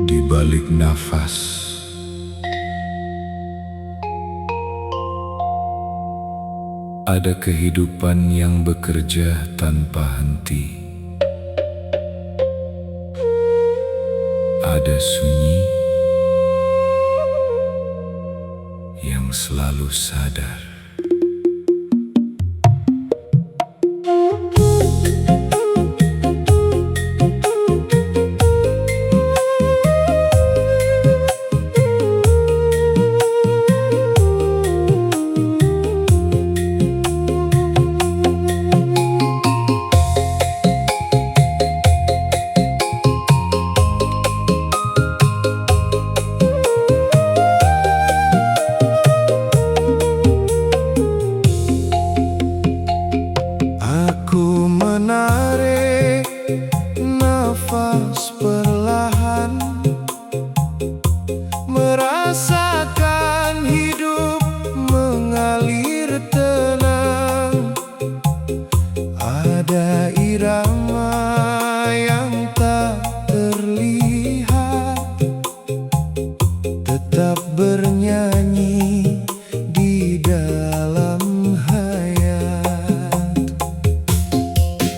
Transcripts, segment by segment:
Di balik nafas ada kehidupan yang bekerja tanpa henti. Ada sunyi yang selalu sadar. Aku menarik nafas perlahan, merasakan hidup mengalir tenang. Ada irama yang tak terlihat, tetap bernyanyi di dalam hayat.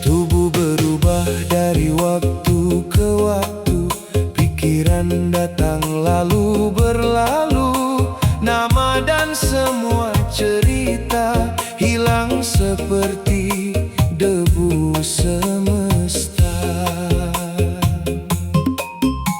Tubuh berubah dari waktu ke waktu, pikiran datang lalu berlalu. Nama dan semua cerita hilang seperti debu semesta.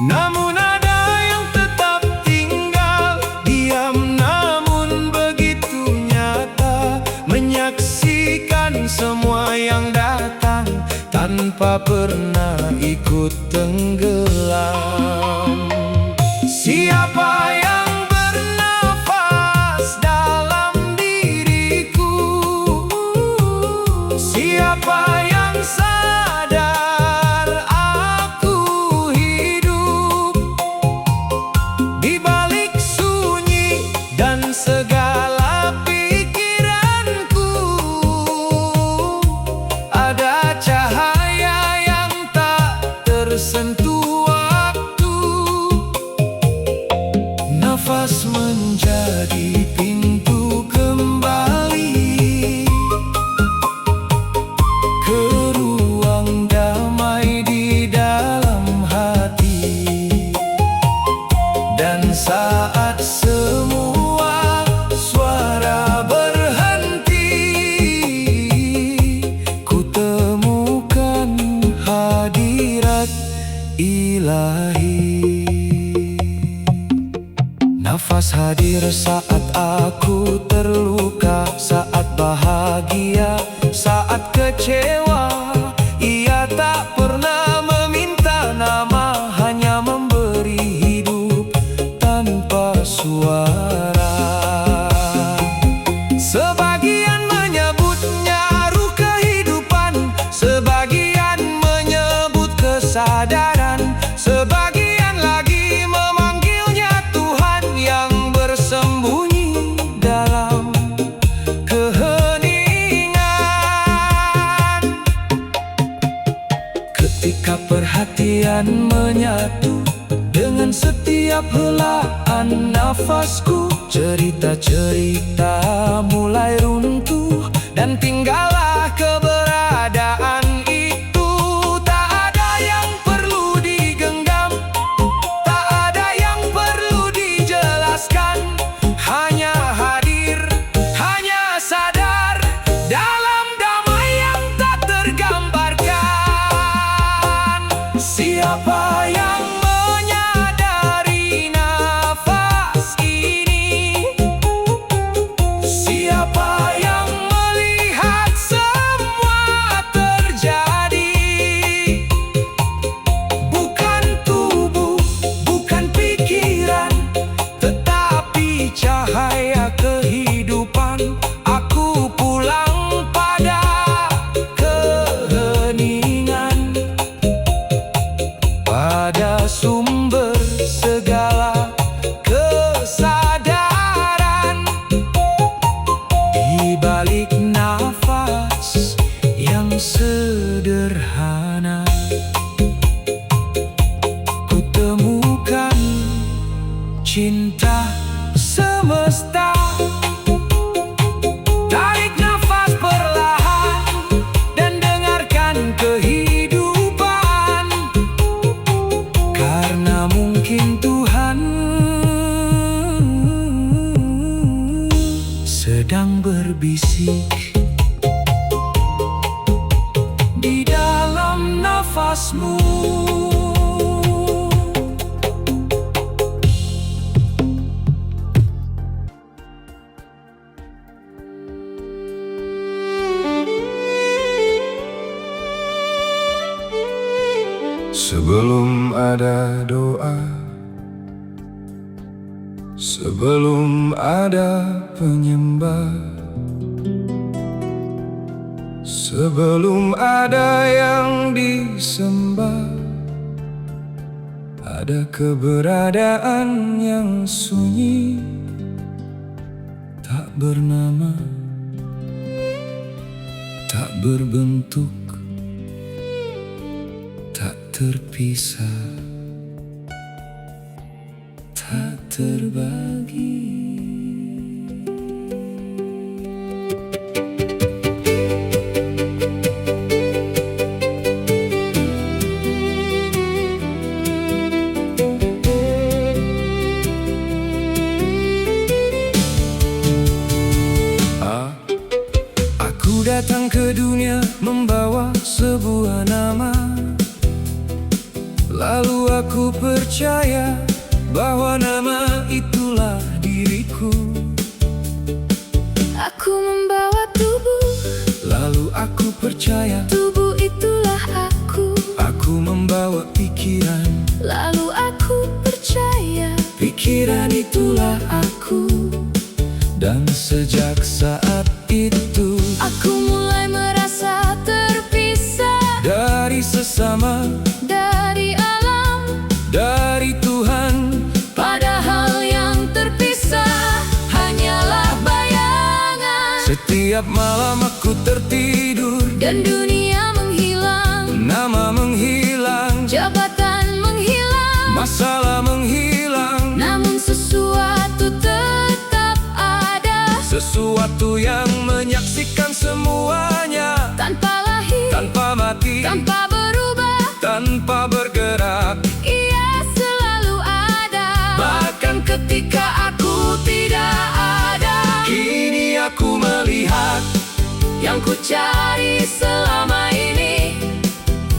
Namun ada yang tetap tinggal, diam namun begitu nyata, menyaksikan semua yang datang tanpa pernah ikut tenggelam. Siapa yang bernafas dalam diriku? Siapa yang sadar aku hidup? Di balik sunyi dan segala pikiranku, ada cahaya yang tak tersentuh waktu. Nafas menjadi pintu kembali ke ruang damai di dalam hati. Dan saat semua suara berhenti, ku temukan hadirat ilahi. Nafas hadir saat aku terluka, saat bahagia, saat kecewa. Ia tak pernah meminta nama, hanya memberi hidup tanpa suara. Sebagian menyebutnya ruh kehidupan, sebagian menyebut kesadaran, sebagian lagi memanggilnya Tuhan yang bersembunyi dalam keheningan. Ketika perhatian menyatu dengan setiap helaan nafasku, cerita-cerita mulai runtuh dan tinggallah keberadaan itu. Tak ada yang perlu digenggam, tak ada yang perlu dijelaskan, hanya hadir, hanya sadar dalam damai yang tak tergambarkan. Siapa yang menyadari nafas ini? Siapa yang melihat semua nafasmu. Sebelum ada doa, sebelum ada penyembah, sebelum ada yang disembah, ada keberadaan yang sunyi, tak bernama, tak berbentuk, tak terpisah, tak terbagi. Aku datang ke dunia membawa sebuah nama. Lalu aku percaya bahwa nama itulah diriku. Aku membawa tubuh, Lalu aku percaya tubuh itulah aku. aku membawa pikiran, Lalu aku percaya pikiran itulah aku. Dan sejak saat itu aku mulai merasa terpisah dari sesama, dari alam, dari Tuhan. padahal yang terpisah hanyalah bayangan. Setiap malam aku tertidur, Dan dunia menghilang, nama menghilang, jabatan menghilang, masalah menghilang. namun sesuatu tetap ada. Sesuatu yang menyaksikan semuanya, Tanpa lahir, tanpa mati, tanpa berubah, tanpa bergerak. ia selalu ada. Bahkan ketika aku tidak ada, kini aku melihat Yang ku cari selama ini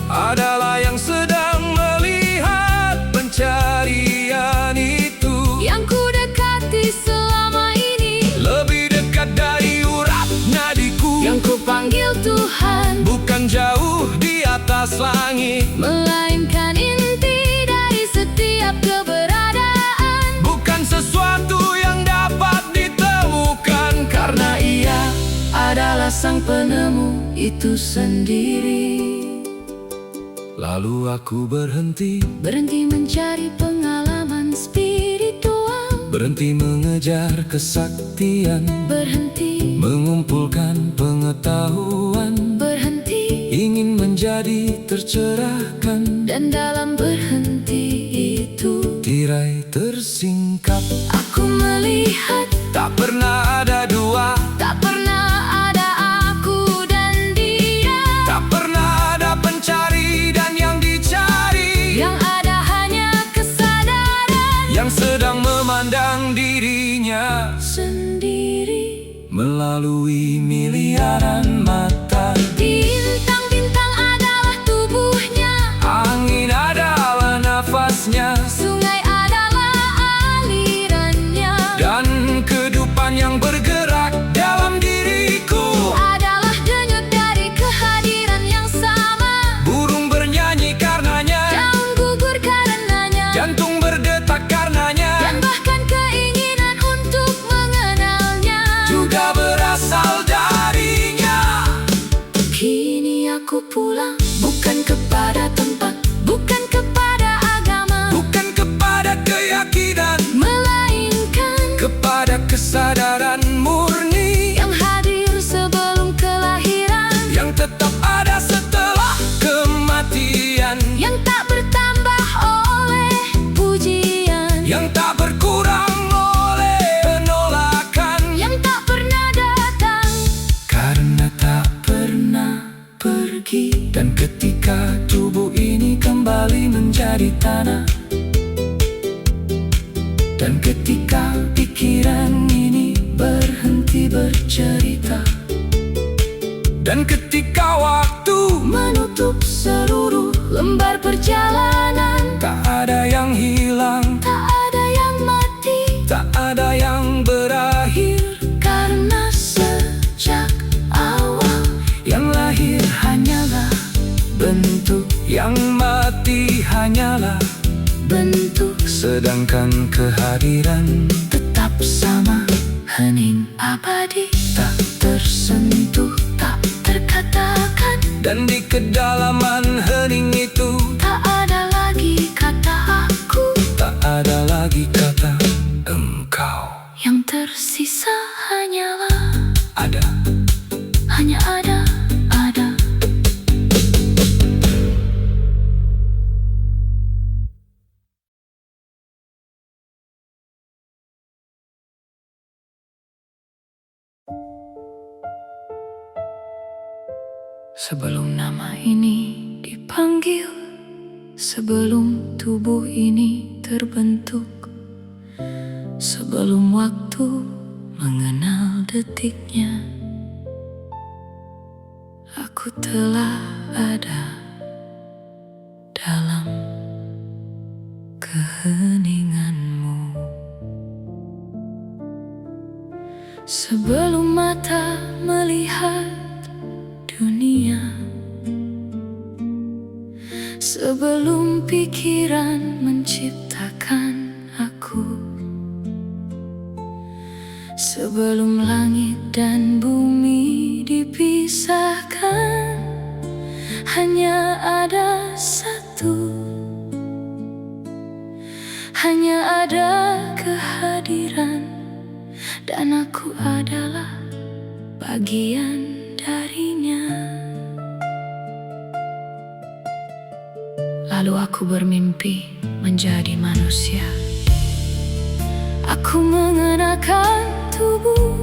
adalah yang sedang melihat pencarian itu. yang ku dekati selama ini, Lebih dekat dari urat nadiku, yang ku panggil Tuhan, bukan jauh di atas langit, melainkan inti dari setiap keberadaan. bukan sesuatu yang dapat ditemukan, karena Ia Adalah sang penemu itu sendiri. Lalu aku berhenti Mencari pengalaman spiritual, berhenti mengejar kesaktian, berhenti mengumpulkan pengetahuan, berhenti, ingin menjadi tercerahkan. dan dalam berhenti itu Tirai tersingkap, aku melihat tak pernah ada dua, tak pernah ada aku dan dia. tak pernah ada pencari dan yang dicari, Yang ada hanya kesadaran yang sedang memandang dirinya sendiri. melalui miliaran mata. Bintang-bintang adalah tubuhnya, Angin adalah nafasnya, sungai adalah alirannya, dan kehidupan yang bergerak dalam diriku. adalah denyut dari kehadiran yang sama. Burung bernyanyi karenanya, Daun gugur karenanya, jantung berdetak karenanya, dan bahkan keinginan untuk mengenalnya juga berasal darinya. Kini aku pulang, bukan kepada tempat, bukan kepada agama, Bukan kepada keyakinan, melainkan kepada kesadaran murni yang hadir sebelum kelahiran, yang tetap ada setelah kematian, yang tak bertambah oleh pujian, yang tak berkurang oleh penolakan, yang tak pernah datang, karena tak pernah pergi. Dan ketika tubuh ini kembali menjadi tanah, dan ketika pikiran ini berhenti bercerita, dan ketika waktu menutup seluruh lembar perjalanan. Tak ada yang hilang, Tak ada yang mati, tak ada yang berakhir. karena sejak awal Yang lahir hanyalah bentuk, yang mati hanyalah bentuk sedangkan kehadiran tetap sama, hening abadi, tak tersentuh, tak terkatakan. dan di kedalaman hening itu Tak ada lagi kata aku, tak ada lagi kata engkau. yang tersisa hanyalah Ada hanya ada. Sebelum nama ini dipanggil, sebelum tubuh ini terbentuk, sebelum waktu mengenal detiknya, aku telah ada dalam keheninganmu. Sebelum mata melihat dunia, sebelum pikiran menciptakan aku, sebelum langit dan bumi dipisahkan, hanya ada satu, hanya ada kehadiran, dan aku adalah bagian darinya. Lalu aku bermimpi menjadi manusia. Aku mengenakan tubuh,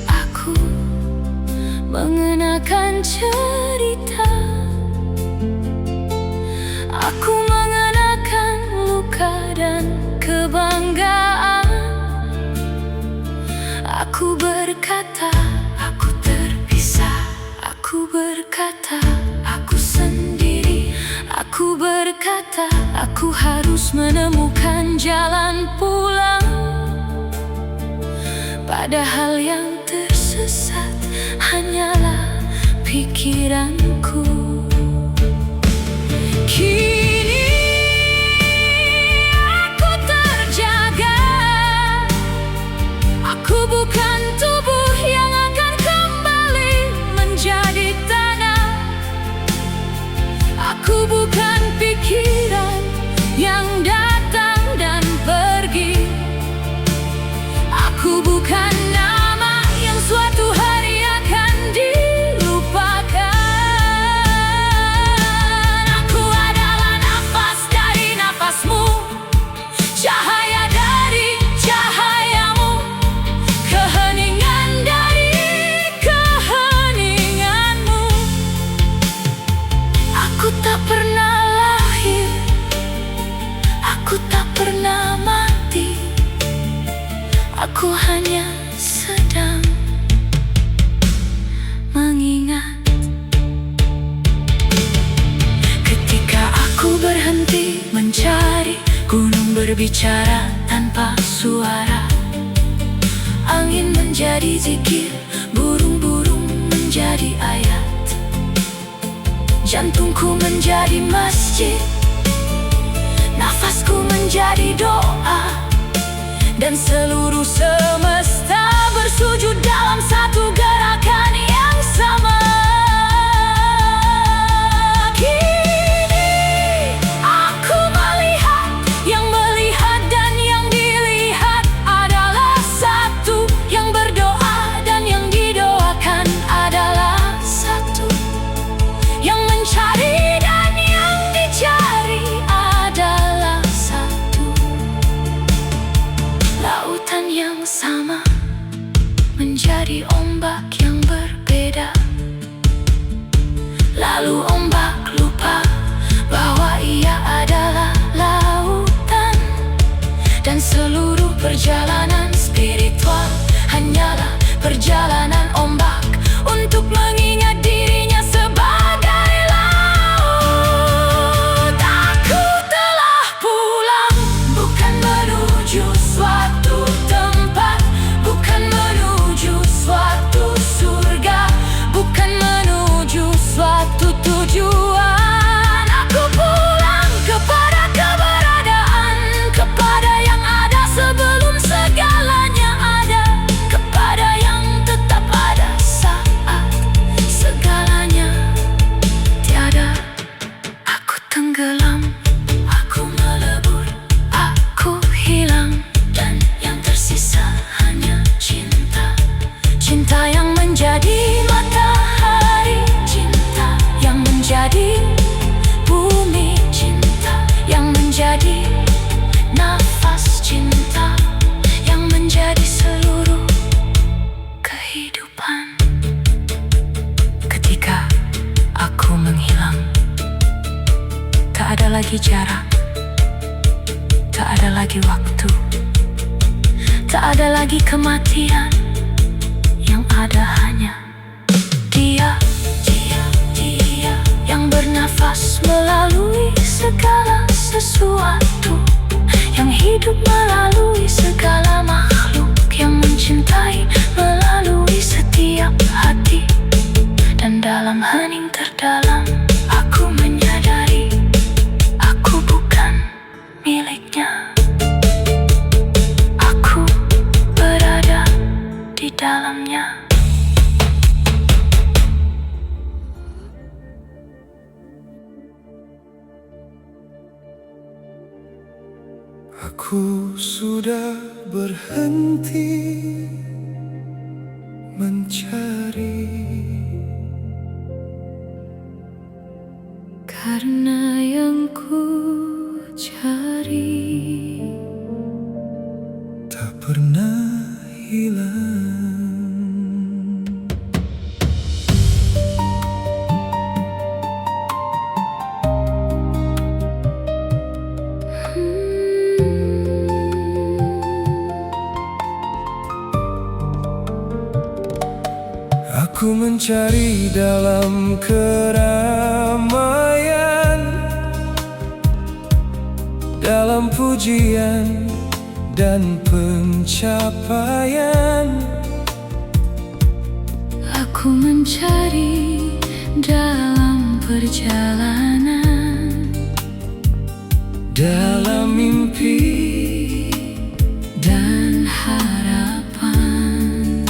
aku mengenakan cerita, aku mengenakan luka dan kebanggaan. Aku berkata, aku terpisah. Aku berkata, aku sendiri. Aku berkata, aku harus menemukan jalan pulang. Padahal yang tersesat hanyalah pikiranku. Kini aku terjaga. Aku bukan tubuh yang akan kembali menjadi tanah. Aku bukan pikiran yang datang dan pergi. Aku bukan nama yang suatu hari akan dilupakan. Aku adalah nafas dari nafasmu, cahaya dari cahayamu, keheningan dari keheninganmu. Aku tak pernah lahir, aku tak pernah mati. Aku hanya sedang mengingat. Ketika aku berhenti mencari, gunung berbicara tanpa suara. Angin menjadi zikir, burung-burung menjadi ayat. Jantungku menjadi masjid, nafasku menjadi doa, dan seluruh semesta bersujud dalam satu gerakan yang sama. Kini aku melihat, yang melihat dan yang dilihat adalah satu, yang berdoa dan yang didoakan adalah satu, yang mencari dan yang dicari adalah satu. Lautan yang sama menjadi ombak yang berbeda. Lalu ombak lupa bahwa ia adalah lautan, dan seluruh perjalanan spiritual hanyalah perjalanan ombak untuk mengingat dirinya sebagai ada lagi jarak, tak ada lagi waktu, tak ada lagi kematian. Yang ada hanya dia, yang bernafas melalui segala sesuatu, yang hidup melalui segala makhluk, yang mencintai melalui setiap hati. Dan dalam hening terdalam, aku menyadari aku bukan miliknya. Aku berada di dalamnya. Aku sudah berhenti mencari, karena yang ku cari tak pernah hilang. Aku mencari dalam keramaian, dalam pujian dan pencapaian. Aku mencari dalam perjalanan, dalam mimpi dan harapan.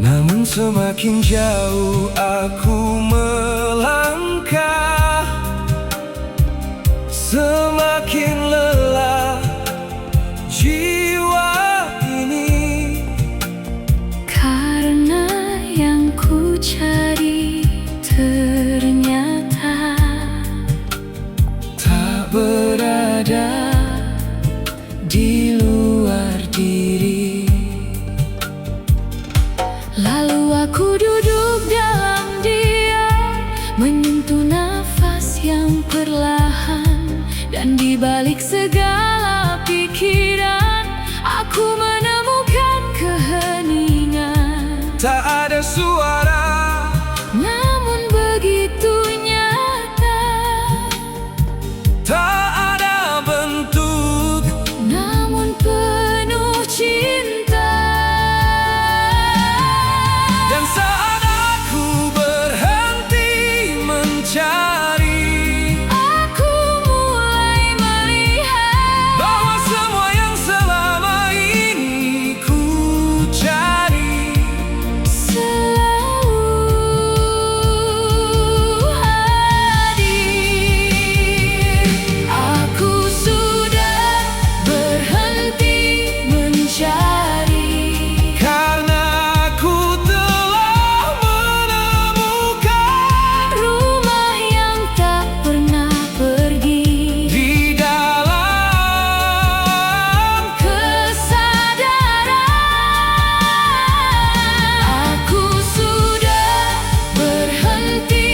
Namun semakin jauh aku melangkah, semakin lelah jiwa ini. Karena yang ku cari ternyata tak berada di luar diri. Lalu aku duduk dalam diam, menyentuh nafas yang perlahan. Dan di balik segala pikiran, aku menemukan keheningan. Tak ada suara, Namun begitu nyata, tak ada bentuk, namun penuh cinta. dan saat aku berhenti mencari, Aku mulai melihat bahwa semua yang selama ini ku cari selalu hadir. Aku sudah berhenti mencari, karena aku telah menemukan rumah yang tak pernah pergi. di dalam Kesadaran, aku sudah berhenti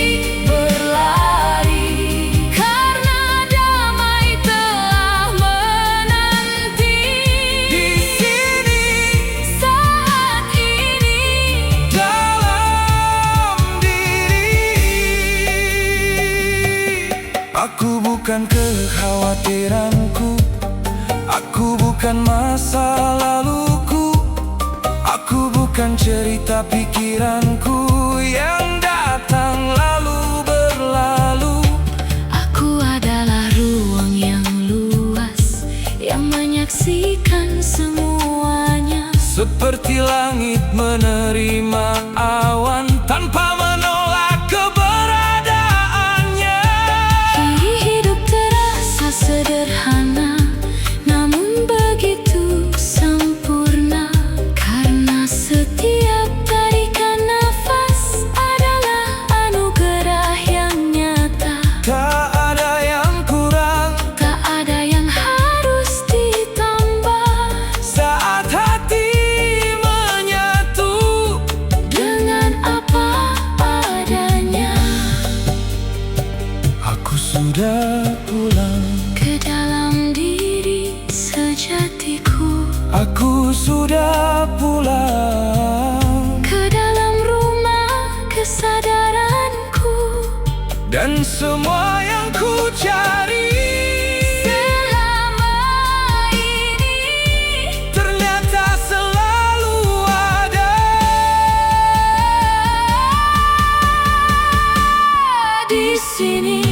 berlari, karena damai telah menanti di sini saat ini. dalam diri. Aku bukan kekhawatiranku, aku bukan masa laluku, aku bukan cerita pikiranku yang datang lalu berlalu. Aku adalah ruang yang luas, yang menyaksikan semuanya. Seperti langit menerima awan tanpa menolak keberadaannya. Hidup terasa sederhana, namun begitu sempurna. Karena setiap tarikan nafas sudah pulang ke dalam diri sejatiku. Aku sudah pulang Ke dalam rumah kesadaranku. Dan semua yang ku cari Selama ini ternyata selalu ada. di sini.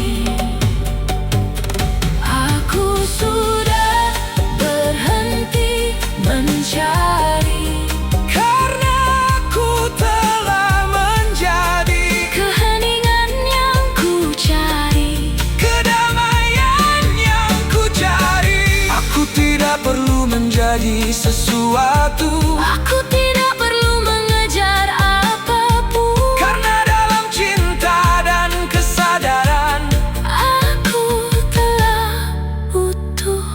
Aku sudah berhenti mencari, Karena aku telah menjadi keheningan yang ku cari. kedamaian yang ku cari. Aku tidak perlu menjadi sesuatu, Aku tidak perlu mengejar apapun. karena dalam cinta dan kesadaran Aku telah utuh.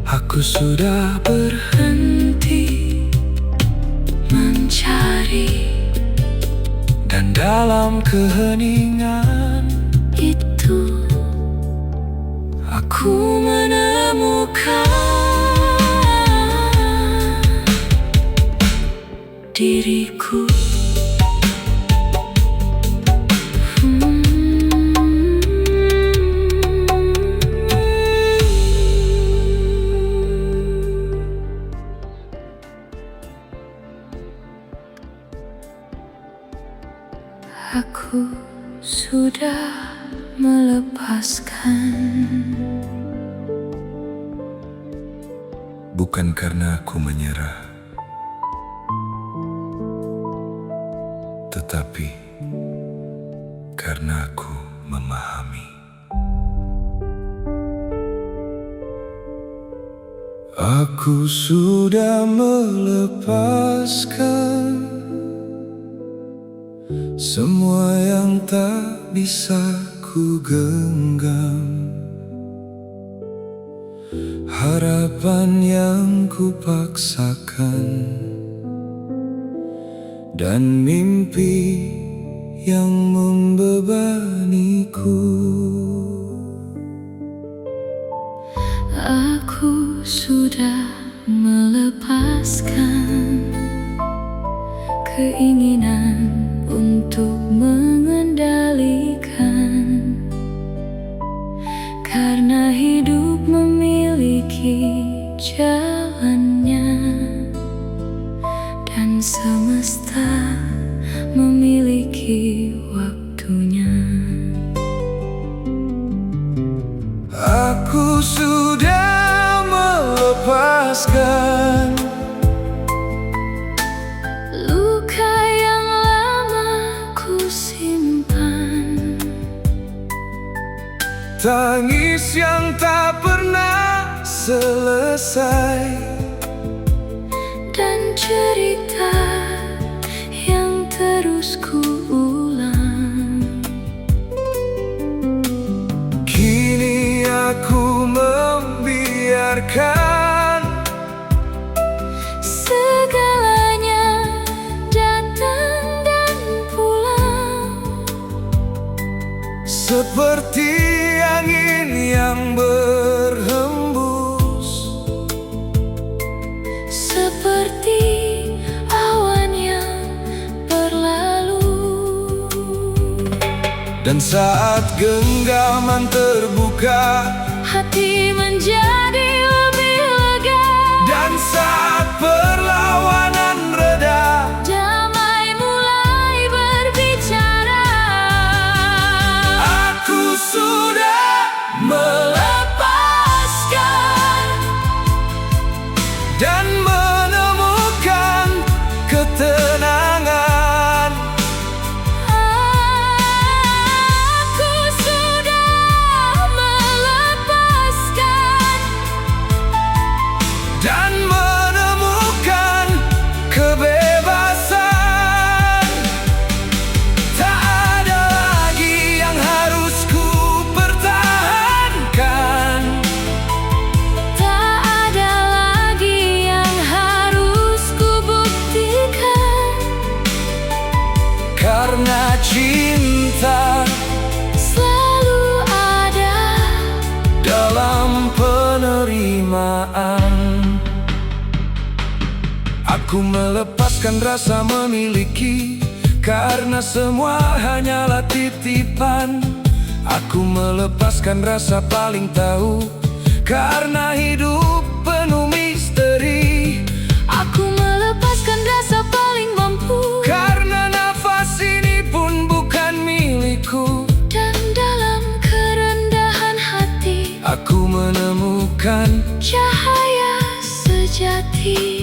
Aku sudah Berhenti mencari. dan dalam keheningan Itu aku menemukan diriku. Aku sudah melepaskan. bukan karena aku menyerah, tetapi karena aku memahami. Aku sudah melepaskan semua yang tak bisa ku genggam, harapan yang ku paksakan, dan mimpi yang membebaniku. Aku sudah melepaskan keinginan untuk mengendalikan, karena hidup memiliki jalannya dan semesta memiliki waktunya. aku sudah melepaskan Luka yang lama ku simpan, tangis yang tak pernah selesai, dan cerita yang terus ku ulang. kini aku membiarkan Segalanya datang dan pulang, seperti angin yang berhembus, seperti awan yang berlalu. dan saat genggaman terbuka, Hati menjadi lebih lega, dan saat perlawanan reda, damai mulai berbicara. aku sudah melepaskan dan menemukan ketenangan. Aku sudah melepaskan Dan menemukan kebebasan. Tak ada lagi yang harus ku pertahankan, tak ada lagi yang harus ku buktikan, karena cinta selalu Aku melepaskan rasa memiliki, karena semua hanyalah titipan. Aku melepaskan rasa paling tahu, karena hidup penuh misteri. Aku melepaskan rasa paling mampu, Karena nafas ini pun bukan milikku. dan dalam kerendahan hati Aku menemukan cahaya sejati.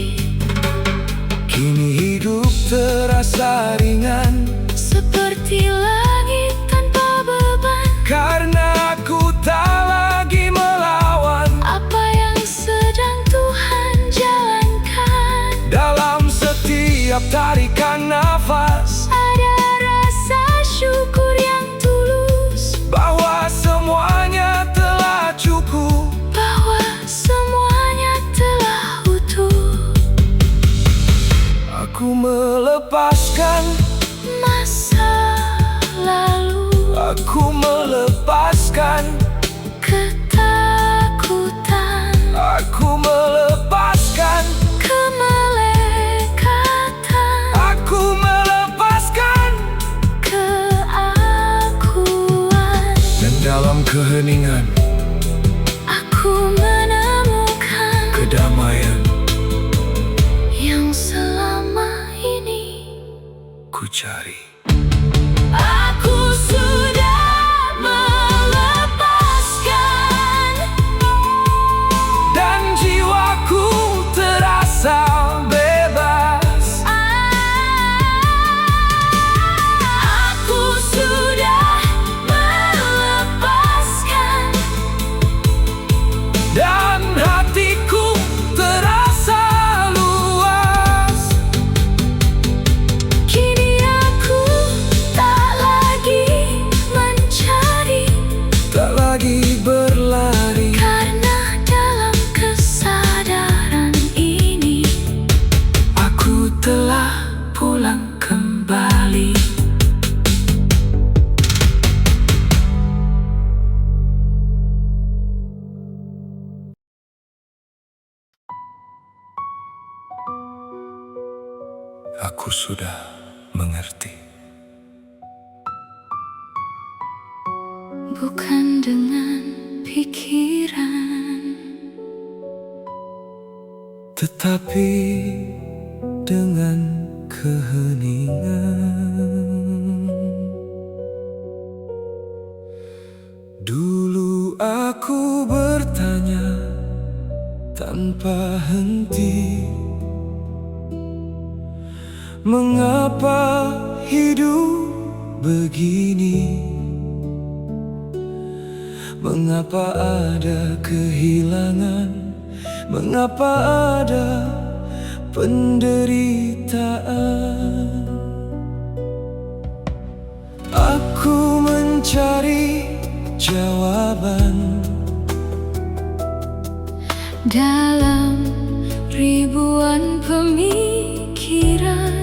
kini hidup terasa ringan, Seperti langit tanpa beban. karena aku tak lagi melawan. Apa yang sedang Tuhan jalankan, Dalam setiap tarikan nafas, ada rasa syukur yang tulus, bahwa semuanya telah cukup. bahwa semuanya telah utuh. Aku melepaskan, Masa lalu, aku melepaskan, ketakutan, aku melepaskan, kemelekatan, aku melepaskan. keakuan. Dan dalam keheningan, Aku menemukan kedamaian yang selama ini ku cari. aku sudah melepaskan. Dan jiwaku terasa bebas. Aku sudah melepaskan. Dan hatiku terasa luas. Kini aku tak lagi mencari, Tak lagi berlari. karena dalam kesadaran ini Aku telah pulang kembali. Aku sudah mengerti. bukan dengan pikiran, Tetapi dengan keheningan. Dulu aku bertanya tanpa henti, mengapa hidup begini? Mengapa ada kehilangan? Mengapa ada penderitaan? Aku mencari jawaban dalam ribuan pemikiran.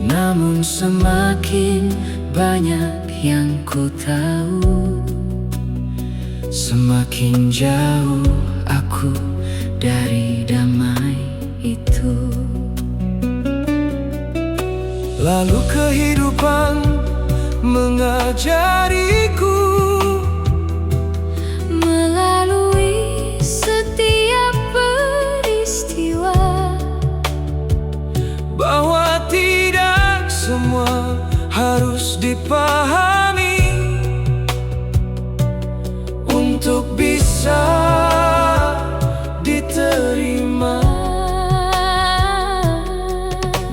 namun semakin banyak yang ku tahu, semakin jauh aku dari damai itu. Lalu kehidupan mengajariku Melalui setiap peristiwa, bahwa tidak semua harus dipahami untuk bisa diterima.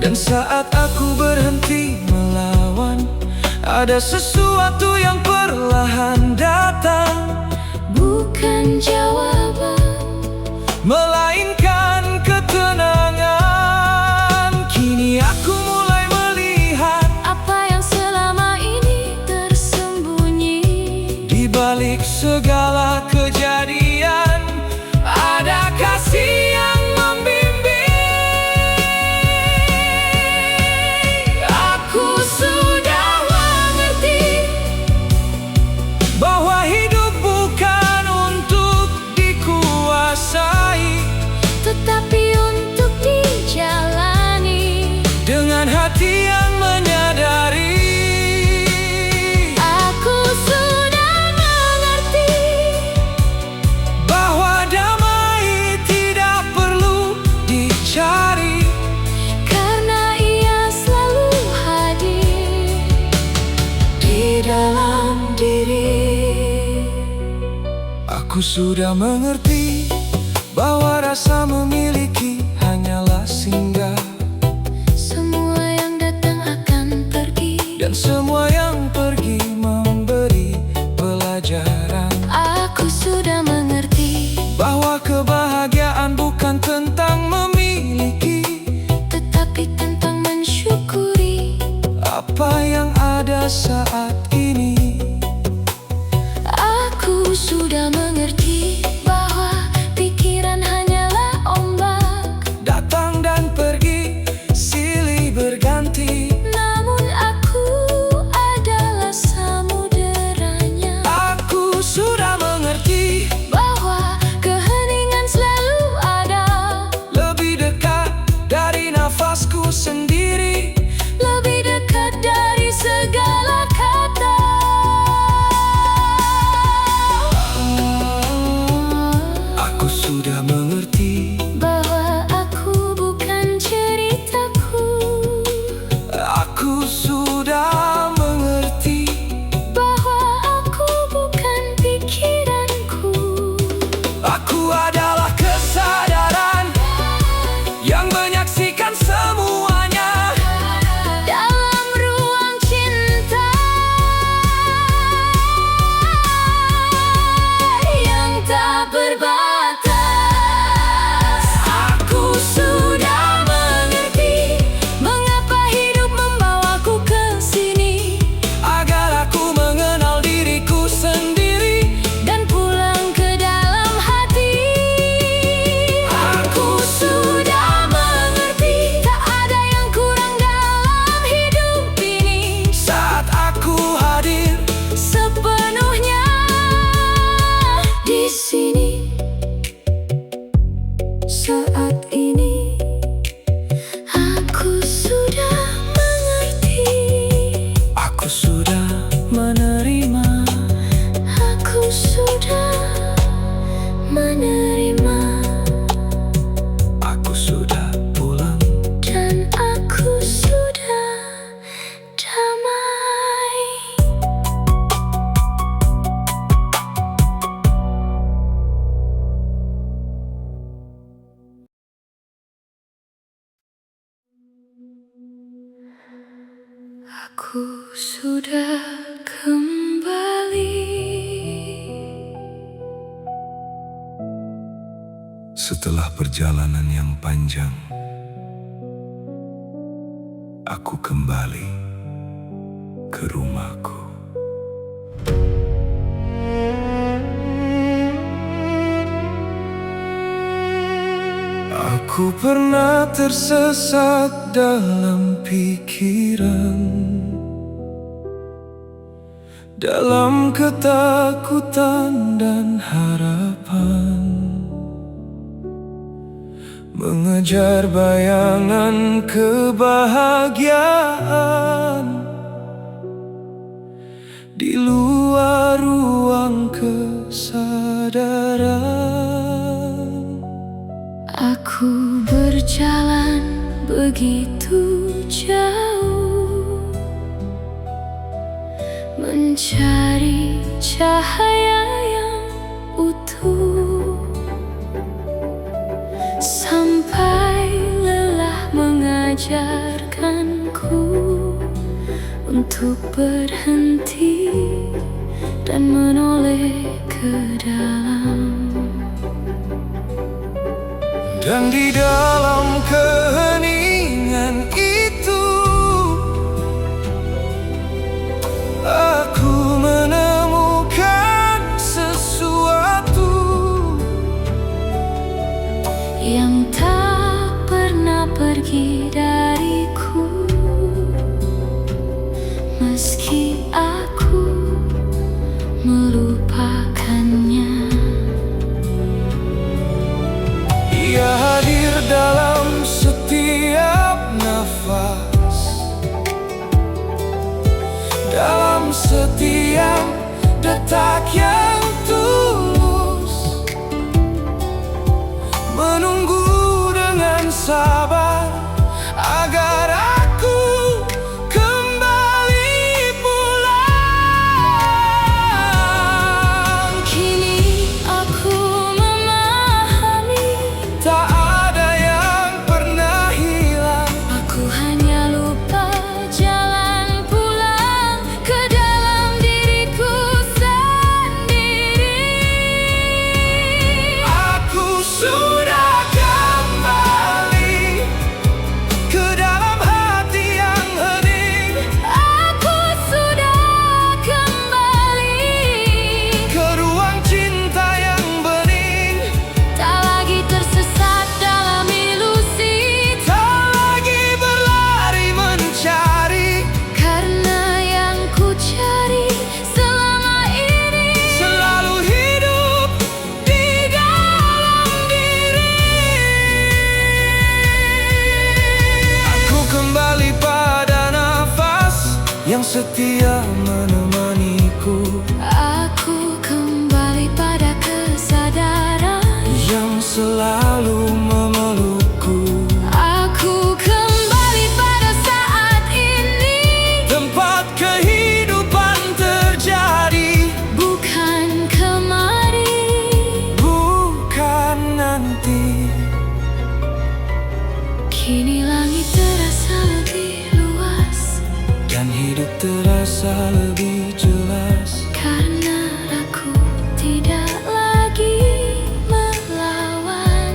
Dan saat aku berhenti melawan, ada sesuatu yang perlahan datang, bukan jawaban, melainkan ketenangan. Kini aku mulai melihat apa yang selama ini tersembunyi. di balik segala kejadian, ada kasih yang membimbing. Aku sudah mengerti Bahwa hidup bukan untuk Aku sudah mengerti bahwa rasa memiliki hanyalah singgah. Semua yang datang akan pergi, Dan semua yang pergi memberi pelajaran. aku sudah mengerti Bahwa kebahagiaan bukan tentang memiliki, tetapi tentang mensyukuri apa yang ada saat ini. Aku sudah mengerti bahwa pikiran hanyalah ombak, Datang dan pergi, silih berganti. namun aku adalah samuderanya. Aku sudah mengerti Bahwa keheningan selalu ada, lebih dekat dari nafasku sendiri. lebih dekat dari segala kata. Aku sudah mengerti, Bahwa aku bukan ceritaku, aku sudah mengerti. bahwa aku bukan pikiranku. Aku adalah kesadaran yang menyaksikan semuanya. Dalam ruang cinta yang tak berbatas, aku sudah mengerti mengapa hidup membawaku ke sini, Agar aku mengenal diriku sendiri. dan pulang ke dalam hati. Aku sudah mengerti tak ada yang kurang dalam hidup ini, Saat aku hadir, sepenuhnya di sini. Saat ini aku sudah mengerti, aku sudah menerima. aku sudah menerima, Aku sudah pulang. dan aku sudah damai. Aku sudah kembali. Setelah perjalanan yang panjang, aku kembali ke rumahku. Aku pernah tersesat dalam pikiran, dalam ketakutan dan harapan, mengejar bayangan kebahagiaan di luar ruang kesadaran. Aku berjalan begitu jauh, mencari cahaya yang utuh, sampai lelah mengajarkanku untuk berhenti dan menoleh ke dalam. Dan di dalam keheningan itu, aku menemukan sesuatu Yang tak pernah pergi dariku, meski aku melupakannya. Ia hadir dalam setiap nafas, dalam setiap detak yang tulus, menunggu dengan sabar agar aku kembali pulang. Kini aku yang setia menemaniku, Aku kembali pada kesadaran, yang selalu memelukku. aku kembali pada saat ini, Tempat kehidupan terjadi, bukan kemari. bukan nanti. Kini langit terasa lebih luas, Dan hidup terasa lebih jelas, karena aku tidak lagi melawan.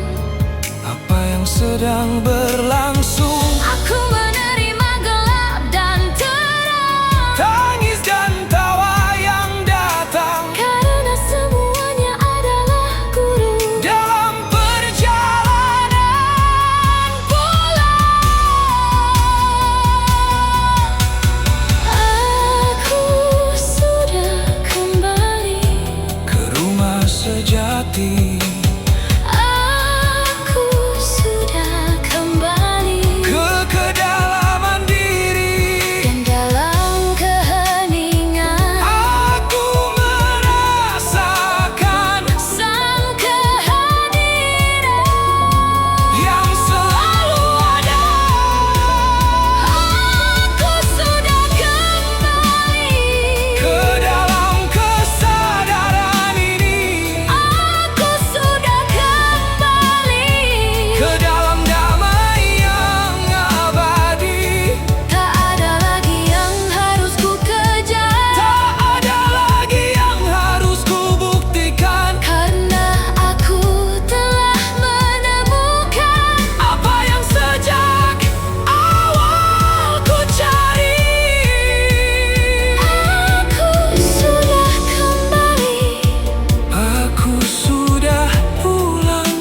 apa yang sedang berlangsung. Aku menerima gelap dan terang, Tangis dan tawa yang datang karena semuanya adalah guru. dalam perjalanan pulang. Aku sudah kembali, Ke rumah sejati, aku sudah kembali, ke kedalaman diri. dan dalam keheningan Aku merasakan sang kehadiran yang selalu ada. Aku sudah kembali, Ke dalam kesadaran ini, aku sudah kembali. ke dalam damai yang abadi. Tak ada lagi yang harus ku kejar, Tak ada lagi yang harus ku buktikan. karena aku telah menemukan Apa yang sejak awal ku cari. aku sudah kembali, Aku sudah pulang.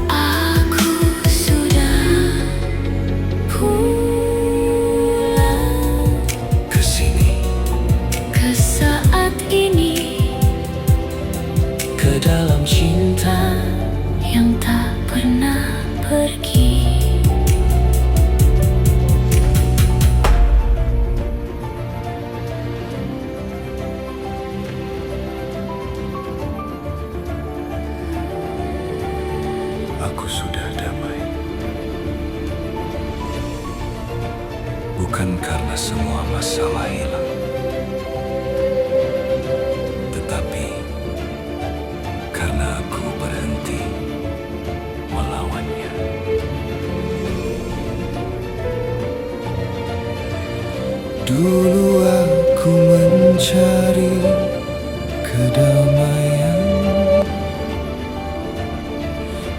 aku sudah pulang Ke sini, ke saat ini, ke dalam cinta. yang tak pernah pergi. Aku sudah damai. Bukan karena semua masalah hilang, tetapi karena aku berhenti melawannya. Dulu aku mencari kedamaian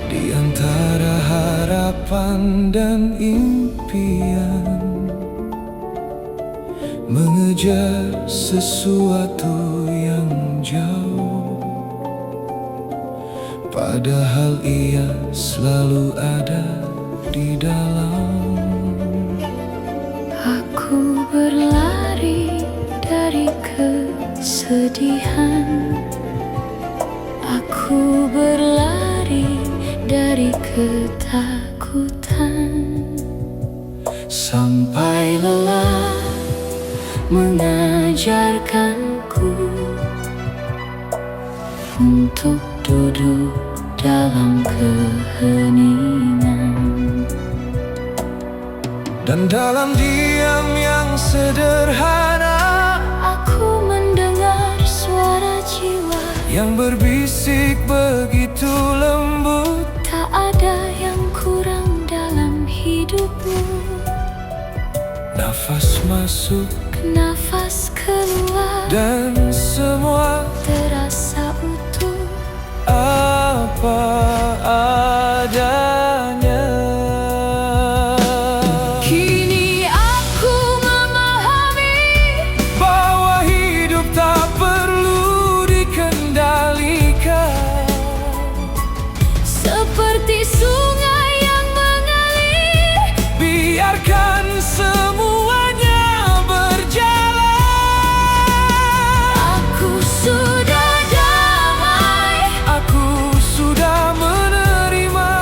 di antara harapan dan impian, mengejar sesuatu yang jauh, padahal ia selalu ada di dalam. Aku berlari dari kesedihan, aku berlari dari ketakutan, Sampai lelah mengajarkanku untuk duduk dalam keheningan. dan dalam diam yang sederhana, Aku mendengar suara jiwa, yang berbisik begitu lembut. tak ada yang kurang dalam hidupmu. Nafas masuk Nafas keluar, dan semua terasa utuh. apa adanya. Kini aku memahami, Bahwa hidup tak perlu dikendalikan, seperti sungai yang mengalir, biarkan semuanya berjalan. aku sudah damai, Aku sudah menerima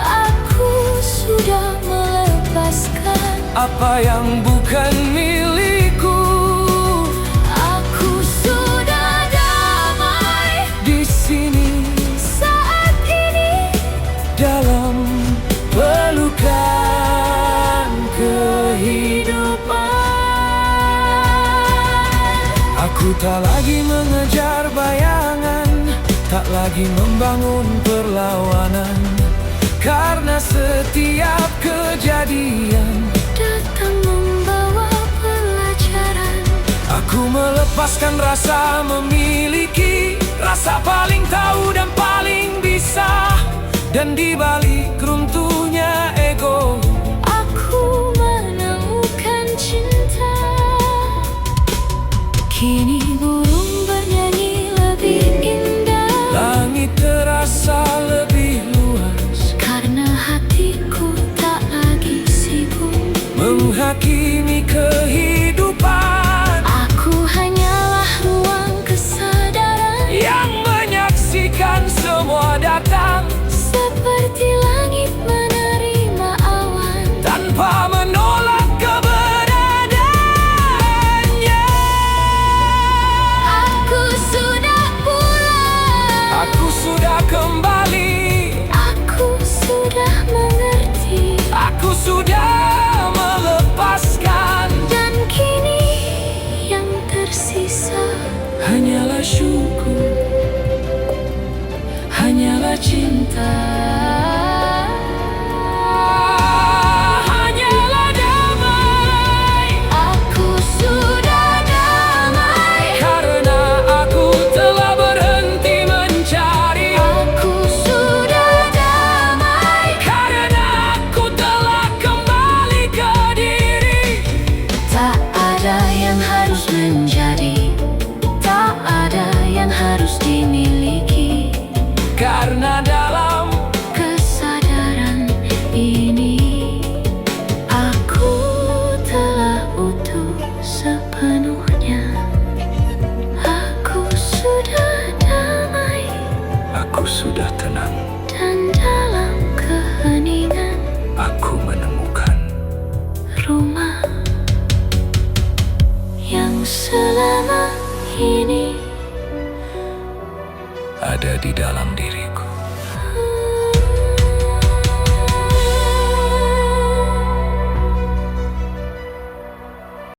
aku sudah melepaskan. apa yang bukan milikku. Aku tak lagi mengejar bayangan, tak lagi membangun perlawanan, karena setiap kejadian datang membawa pelajaran. Aku melepaskan rasa memiliki, rasa paling tahu dan paling bisa. Dan di balik runtuhnya ego, Aku menemukan cinta. Kini burung bernyanyi lebih indah, langit terasa lebih luas, karena hatiku tak lagi sibuk menghakimi kehidupan Aku hanyalah ruang kesadaran yang menyaksikan semua datang, seperti langit menerima awan. tanpa menolak keberadaannya. Aku sudah pulang, Aku sudah kembali, aku sudah mengerti, aku sudah melepaskan. dan kini yang tersisa Hanyalah syukur, hanyalah cinta, hanyalah damai. Aku sudah damai, Karena aku telah berhenti mencari, aku sudah damai. karena aku telah kembali ke diri. Tak ada yang harus menjadi, tak ada yang harus dimiliki, Karena dalam kesadaran ini aku telah utuh sepenuhnya. Aku sudah damai, aku sudah tenang, dan dalam keheningan aku menemukan rumah yang selama ini ada di dalam diriku.